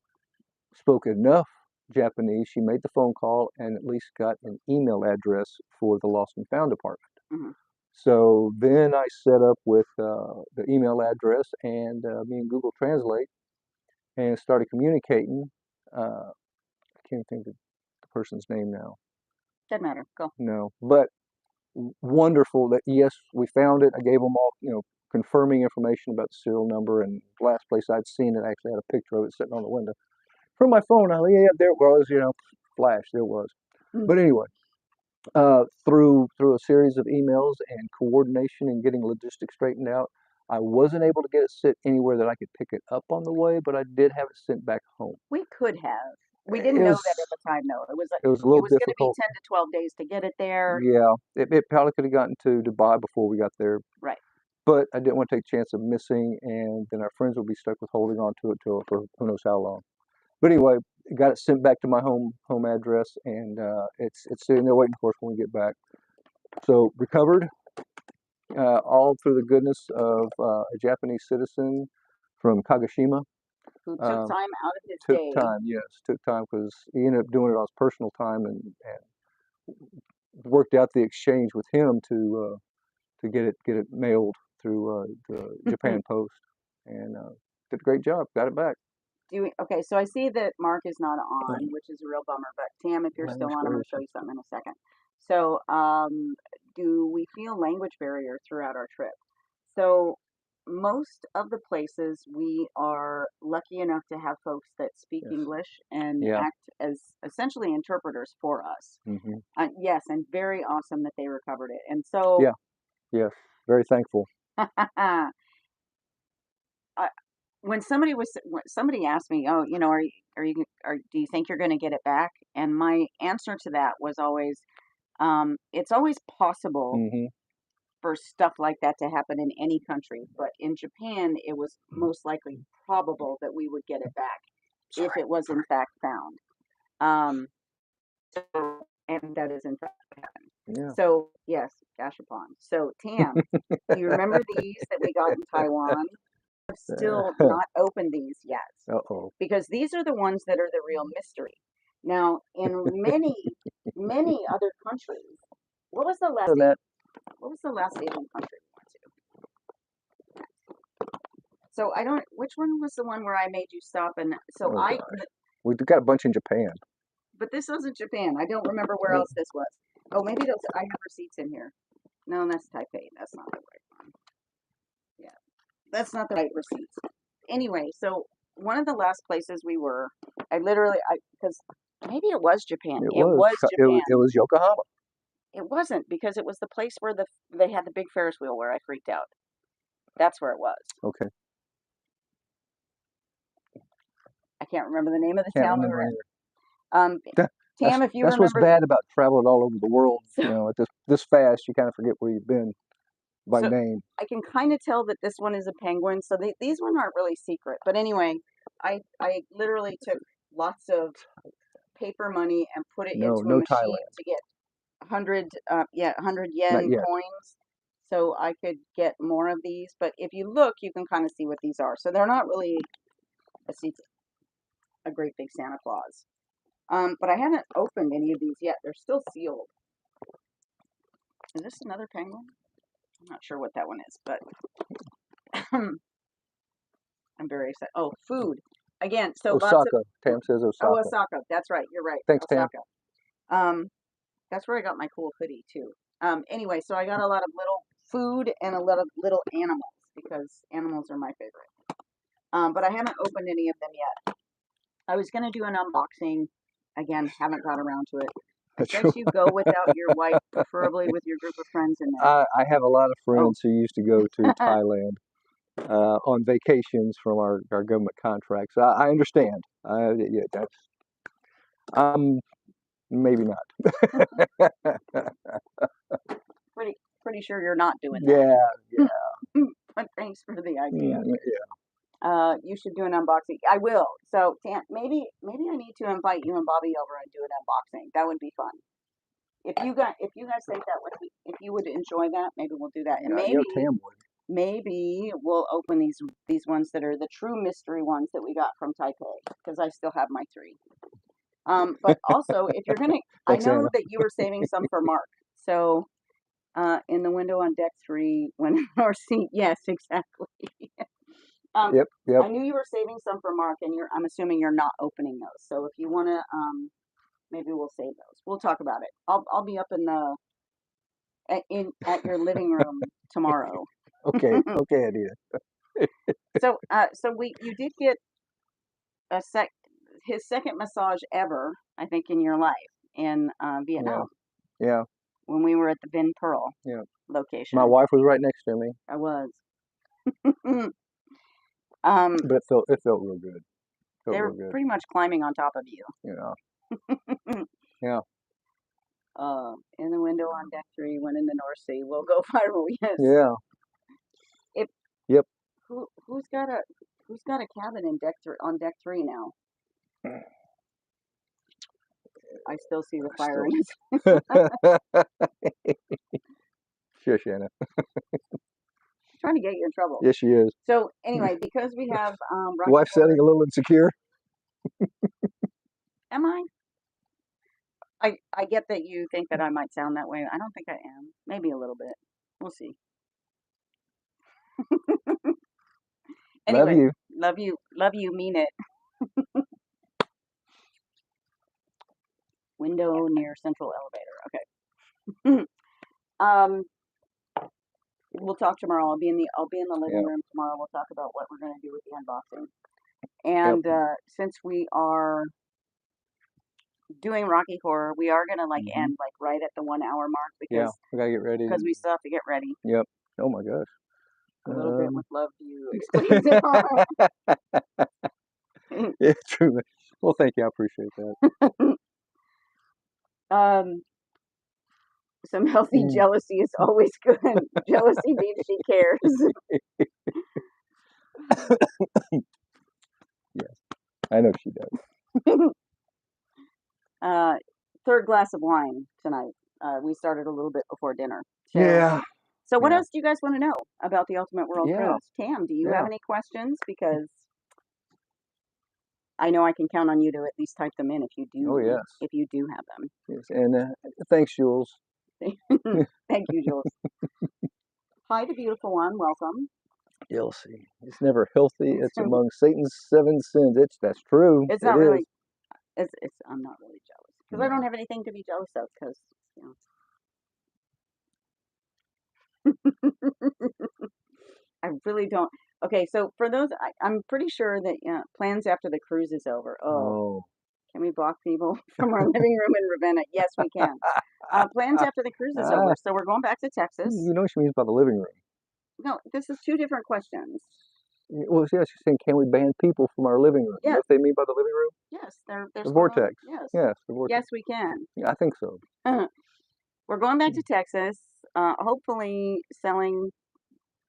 spoke enough Japanese. She made the phone call and at least got an email address for the Lost and Found department. Mm-hmm. So then I set up with the email address and me and Google Translate and started communicating. I can't think of the person's name now. Doesn't matter. Go. No, but wonderful that yes, we found it. I gave them all, confirming information about the serial number, and the last place I'd seen it actually had a picture of it sitting on the window. From my phone, yeah, there it was, flash, there it was. Mm. But anyway, through a series of emails and coordination and getting logistics straightened out, I wasn't able to get it sent anywhere that I could pick it up on the way, but I did have it sent back home. We could have. We It didn't know was that at the time, though. It was it was a it little was going to be difficult. 10 to 12 days to get it there. Yeah, it probably could have gotten to Dubai before we got there, Right. but I didn't want to take a chance of missing, and then our friends would be stuck with holding on to it for who knows how long. But anyway, got it sent back to my home address, and it's sitting there waiting for us when we get back. So recovered, all through the goodness of a Japanese citizen from Kagoshima. Who took time out of his Took day. time, yes, took time because he ended up doing it on his personal time, and worked out the exchange with him to get it mailed through the Japan Post, and did a great job. Got it back. Okay, so I see that Mark is not on, which is a real bummer. But Tam, if you're still on, I'm going to show you something in a second. So, do we feel language barrier throughout our trip? So, most of the places we are lucky enough to have folks that speak Yes. English and Yeah. act as essentially interpreters for us. Hmm. Yes, and very awesome that they recovered it. And so, Yeah. Yes. Very thankful. when somebody asked me, "Oh, do you think you're going to get it back?" And my answer to that was always, it's always possible Hmm. for stuff like that to happen in any country, but in Japan, it was most likely probable that we would get it back if it was in fact found. Um, and that is in fact what happened. Yeah. So yes, Gashapon. So Tam, do you remember these that we got in Taiwan? I've still not opened these yet Uh-oh. because these are the ones that are the real mystery. Now, in many other countries, what was the last That what was the last Asian country we went to? So I don't. Which one was the one where I made you stop? And so oh I. gosh. We got a bunch in Japan. But this wasn't Japan. I don't remember where else this was. Oh, maybe those. I have receipts in here. No, that's Taipei. That's not the right one. Yeah, that's not the right receipts. Anyway, so one of the last places we were, because maybe it was Japan. It was Japan. It was Yokohama. It wasn't because it was the place where they had the big Ferris wheel where I freaked out. That's where it was. Okay. can't remember the name of the Can't town we remember were in. either. Tam, if you That's what's remember, bad about traveling all over the world. So- You know, at this fast, you kind of forget where you've been by So- name. I can kind of tell that this one is a penguin. So these ones aren't really secret. But anyway, I literally took lots of paper money and put it into a No machine Thailand. to get 100 100 Not yen yet. coins, so I could get more of these. But if you look, you can kind of see what these are. So they're not really a great big Santa Claus. But I haven't opened any of these yet. They're still sealed. Is this another penguin? I'm not sure what that one is, but I'm very excited. Oh, food. Again, so Osaka. lots of Tam says Osaka. Oh, Osaka. That's right. You're right. Thanks, Osaka. That's where I got my cool hoodie too. Anyway, so I got a lot of little food and a lot of little animals because animals are my favorite. But I haven't opened any of them yet. I was gonna do an unboxing. Again, haven't got around to it. I guess you go without your wife, preferably with your group of friends in there. I have a lot of friends who used to go to Thailand on vacations from our government contracts. I understand. Yeah, that's maybe not. Pretty sure you're not doing that. Yeah. But thanks for the idea. Yeah. You should do an unboxing. I will. So maybe I need to invite you and Bobby over and do an unboxing. That would be fun. If you guys think that would if you would enjoy that, maybe we'll do that. And maybe we'll open these ones that are the true mystery ones that we got from Taipei, because I still have my 3. But also, if you're gonna, I know that you were saving some for Mark. So in the window on deck 3, when in our seat, yes, exactly. Yep. I knew you were saving some for Mark, and I'm assuming you're not opening those. So if you want to, maybe we'll save those. We'll talk about it. I'll be up at your living room tomorrow. Okay, Anita. So you did get his second massage ever, I think, in your life in Vietnam. Yeah. When we were at the Vin Pearl location. My wife was right next to me. I was. But it felt real good. They were pretty much climbing on top of you. Yeah. Yeah. In the window on deck 3, one in the North Sea. We'll go viral. Yes. Yeah. Yep. Who's got a cabin in on deck 3 now? I still see the fire in his. Shush, Anna. Trying to get you in trouble. Yes, she is. So anyway, because we have wife sounding a little insecure. Am I? I get that you think that I might sound that way. I don't think I am. Maybe a little bit. We'll see. Anyway, love you, mean it. Window near central elevator. Okay. We'll talk tomorrow. I'll be in the living room tomorrow. We'll talk about what we're going to do with the unboxing. And since we are doing Rocky Horror, we are going to end right at the 1 hour mark, because we got to get ready. Because we still have to get ready. Yep. Oh my gosh. A little bit with love to you explains it all. Yeah, true. Well, thank you. I appreciate that. Some healthy jealousy is always good. Jealousy means she cares. Yes, I know she does. Third glass of wine tonight. We started a little bit before dinner. So what else do you guys want to know about the Ultimate World Cruise? Tam, do you have any questions? Because I know I can count on you to at least type them in if you do. Oh, yes. If you do have them. Yes, and thanks, Jules. Thank you, Jules. Hi, the beautiful one. Welcome. You'll see. It's never healthy. It's among Satan's 7 sins. That's true. It's not really. I'm not really jealous because I don't have anything to be jealous of. Because I really don't. Okay, so for those, I'm pretty sure that plans after the cruise is over. Oh. Can we block people from our living room in Ravenna? Yes, we can. Plans after the cruise is over. So we're going back to Texas. You know what she means by the living room. No, this is 2 different questions. Well, yeah, she's saying, can we ban people from our living room? You know Yes, what they mean by the living room? yes, they're The supposed to. vortex. Yes, Yes, the vortex. yes, we can. Yeah, I think so. We're going back to Texas. Hopefully, selling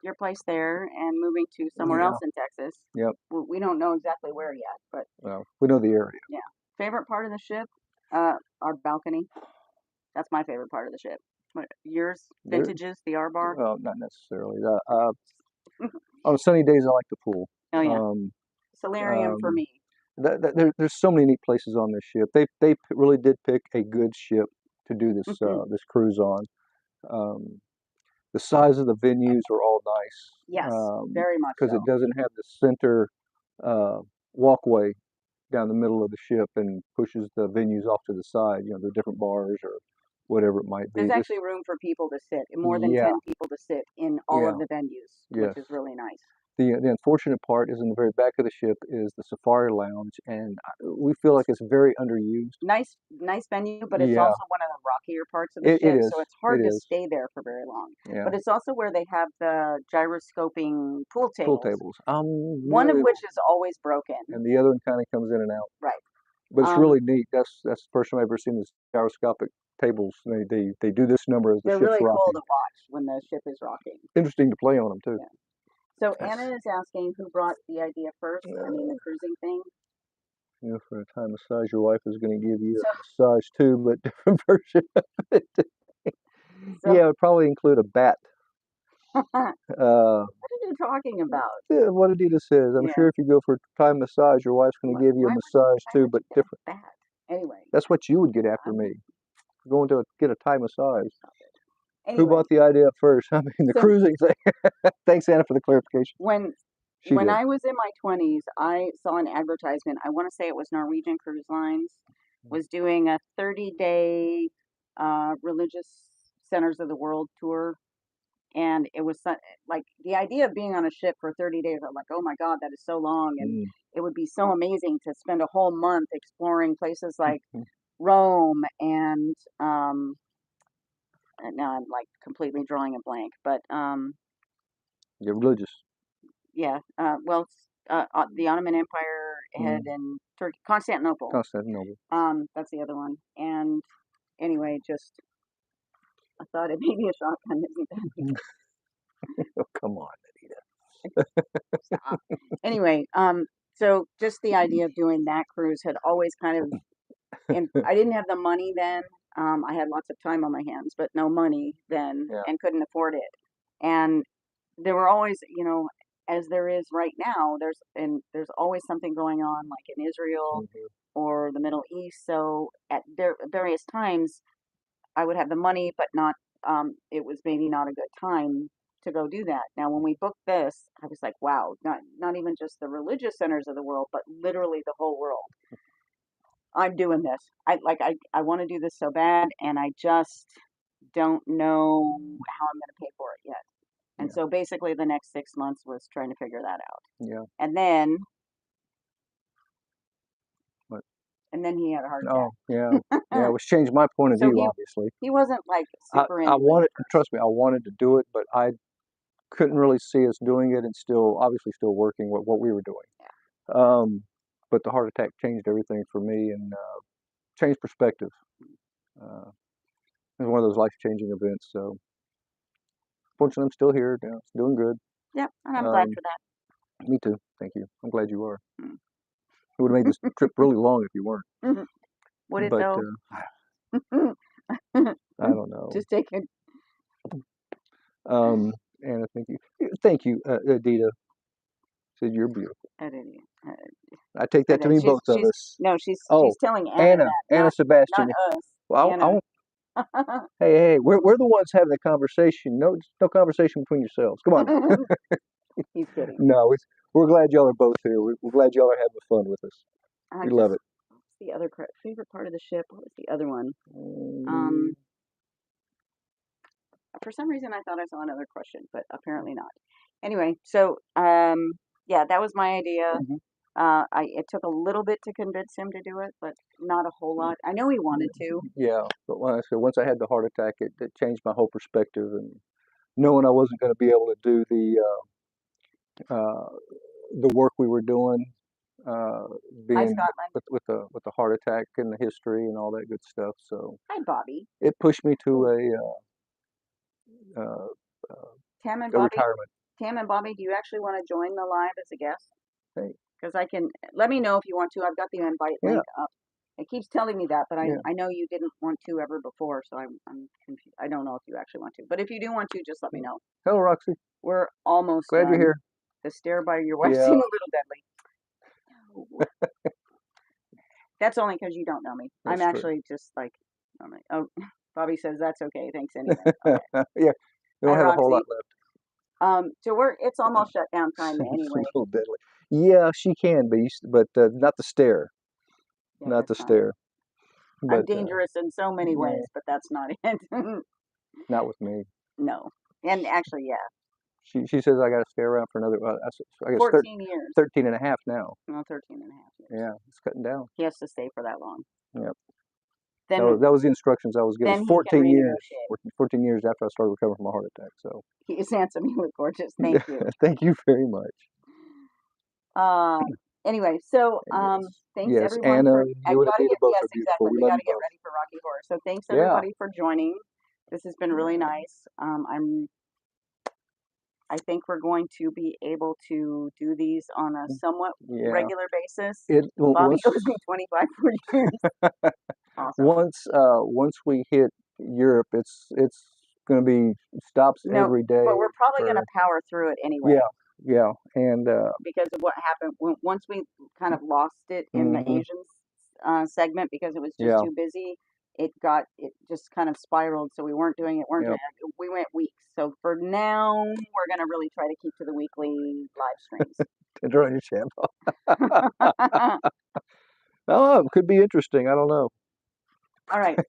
your place there and moving to somewhere Yeah. else in Texas. Yep. We don't know exactly where yet, but Well, we know the area. yeah. Favorite part of the ship? Our balcony. That's my favorite part of the ship. What, yours? There, Vintages, the R bar. well, not necessarily. On sunny days, I like the pool. Oh yeah, Um, solarium for um, me. there's so many neat places on this ship. They really did pick a good ship to do this this cruise on. Um, the size of the venues are all Yes, nice very much because so. it doesn't have the center uh, walkway down the middle of the ship and pushes the venues off to the side. You know, the different bars or whatever it might be. There's This, actually room for people to sit, more than yeah, 10 people to sit in all yeah, of the venues, which yes. is really nice. The unfortunate part is in the very back of the ship is the safari lounge, and we feel like it's very underused. Nice venue, but it's Yeah, also one of the rockier parts of the it ship, is. so it's It hard to is. stay there for very long. Yeah, But it's also where they have the gyroscoping pool pool tables, tables. one of Really, which is always broken. and the other one kind of comes in and out. Right. But it's Um, really neat. That's the first time I've ever seen this gyroscopic tables. They do this number as the they're ship's really cool rocking. to watch when the ship is rocking. Interesting to play on them too. Yeah. So Yes. Anna is asking who brought the idea first. I mean, the cruising thing. You know, for a Thai massage, your wife is going to give you So, a massage too, but different version of it. so Yeah, it would probably include a bat. what Uh, are you talking about? yeah, what Adidas says. I'm Yeah. sure if you go for a Thai massage, your wife's going to give you a Why massage too, would but you get different. that? Anyway, That's what you would get after um, me. Going to get a Thai massage. stop it. Who Anyway, bought the idea up first? I mean, the so cruising thing. Thanks, Anna, for the clarification. when She did. I was in my 20s, I saw an advertisement. I want to say it was Norwegian Cruise Lines was doing a 30-day religious centers of the world tour, and it was like the idea of being on a ship for 30 days. I'm like, oh my God, that is so long, and Mm. it would be so amazing to spend a whole month exploring places like Rome and now I'm like completely drawing a blank, but You're religious. yeah, well, the Ottoman Empire had Mm. in Turkey, Constantinople. Constantinople. That's the other one. And anyway, just I thought it maybe a shotgun isn't that Oh, come on. stop. Anyway, so just the idea of doing that cruise had always kind of, and I didn't have the money then. I had lots of time on my hands, but no money then, Yeah. and couldn't afford it. And there were always, as there is right now, there's always something going on, like in Israel Mhm. or the Middle East. So at there various times, I would have the money, but not. It was maybe not a good time to go do that. Now, when we booked this, I was like, wow, not even just the religious centers of the world, but literally the whole world. I'm doing this. I want to do this so bad, and I just don't know how I'm going to pay for it yet. And Yeah. so basically, the next 6 months was trying to figure that out. Yeah. And then, But, he had a heart oh, yeah. Yeah. attack. Which changed my point of So view, obviously. he wasn't like I, super I into it wanted, at first. trust me, I wanted to do it, but I couldn't really see us doing it and still, obviously, still working with what we were doing. Um, but the heart attack changed everything for me and changed perspective. Uh, it was one of those life-changing events. So, fortunately, I'm still here. Now, it's doing good. Yeah, and I'm glad Um, for that. me too. Thank you. I'm glad you are. Mm. It would have made this trip really long if you weren't. Would it But though? I don't know. Just take it. And I thank you, Adita. Said you're beautiful. I didn't. I take that to Okay, mean both of us. no, Oh, she's telling Anna Anna, that, Anna not Sebastian. us. Well, Anna. hey, we're the ones having the conversation. No conversation between yourselves. Come on now. He's kidding. No, we're glad y'all are both here. We're glad y'all are having fun with us. We love Just it. what's the other favorite part of the ship? What was the other one? Mm, Um, for some reason I thought I saw another question, but apparently not. Anyway, so yeah, that was my idea. mhm. It took a little bit to convince him to do it, but not a whole lot. I know he wanted to. Yeah, but when I said once I had the heart attack, it changed my whole perspective and knowing I wasn't going to be able to do the the work we were doing, Hi, being Scotland. with the heart attack and the history and all that good stuff. So Hi, Bobby. it pushed me to Tam and a Bobby. retirement. Tam and Bobby, do you actually want to join the live as a guest? Hey, Because I can, let me know if you want to. I've got the invite yeah, link up. It keeps telling me that, but yeah. I know you didn't want to ever before, so I'm confused. I don't know if you actually want to. But if you do want to, just let me know. Hello, Roxy. We're almost Glad you're done. here. The stare by your wife Yeah, seemed a little deadly. No. That's only because you don't know me. I'm that's true. actually just like, I'm like, oh, Bobby says that's okay. Thanks anyway. Okay. Yeah, we don't Hi, have a whole lot Roxy. left. So it's almost shut down time It's a anyway. little deadly. Yeah, she can be, but not the stare. Yeah, Not the that's not. stare. I'm But dangerous in so many yeah, ways, but that's not it. not with me. No. And actually, yeah, She says I got to stay around for another. I guess 14 years. 13 and a half now. No, 13 and a half years. Yeah, it's cutting down. He has to stay for that long. Yep. Then That was the instructions I was given. then It's he can 14 years. renegotiate. 14 years after I started recovering from a heart attack. So He is handsome. He look gorgeous. Thank you. thank you very much. Anyway, so Yes. thanks Yes, everyone Anna, for. I you and gotta Anita get both yes, are beautiful. exactly. We We love gotta you get both. ready for Rocky Horror. So thanks Yeah. everybody for joining. This has been really nice. I think we're going to be able to do these on a somewhat Yeah. regular basis. Well, Bobby owes me 25 for years. Awesome. once we hit Europe, it's going to be stops No, every day. but we're probably going to power through it anyway. Yeah, and because of what happened once we kind of lost it in the Asian segment because it was just too busy. It just kind of spiraled, so we weren't doing it. We went weeks. So for now, we're gonna really try to keep to the weekly live streams. Enter on your channel. Oh, it could be interesting. I don't know. All right.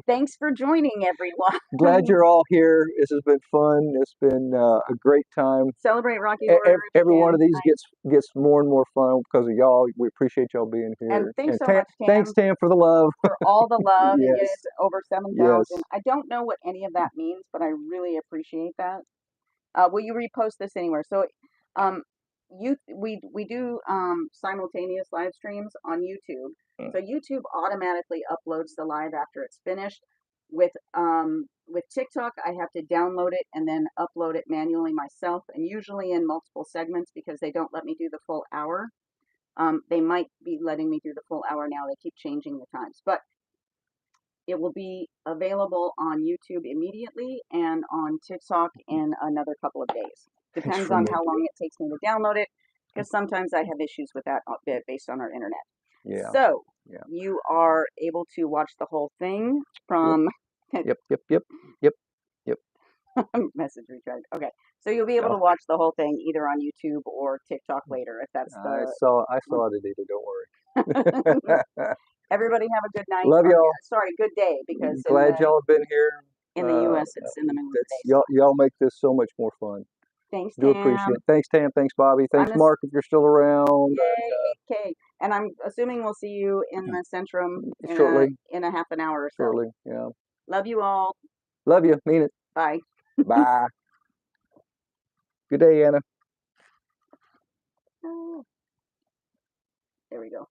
Thanks for joining, everyone. Glad you're all here. This has been fun. It's been a great time. Celebrate Rocky Horror. Every one of these gets more and more fun because of y'all. We appreciate y'all being here. And thanks so much, Tam. Thanks, Tam, for the love. For all the love. Yes. And it is over 7,000. Yes. I don't know what any of that means, but I really appreciate that. Will you repost this anywhere? So, we do simultaneous live streams on YouTube. So YouTube automatically uploads the live after it's finished. With TikTok, I have to download it and then upload it manually myself, and usually in multiple segments because they don't let me do the full hour. They might be letting me do the full hour now. They keep changing the times, but it will be available on YouTube immediately and on TikTok in another couple of days. Depends on how long it takes me to download it, because sometimes I have issues with that based on our internet. Yeah. So you are able to watch the whole thing from. Yep. Message recharge. Okay, so you'll be able to watch the whole thing either on YouTube or TikTok later if that's the. I saw it either. Don't worry. Everybody have a good night. Love y'all. Sorry, good day, because glad y'all have been here. In the U.S., it's in the middle of the day. Y'all make this so much more fun. Thanks, Do Tam. appreciate it. Thanks, Tam. Thanks, Bobby. Thanks, Mark, if you're still around. Yay, okay. And I'm assuming we'll see you in the Centrum shortly. In a half an hour or so. Shortly, yeah. Love you all. Love you. Mean it. Bye. Bye. Good day, Anna. There we go.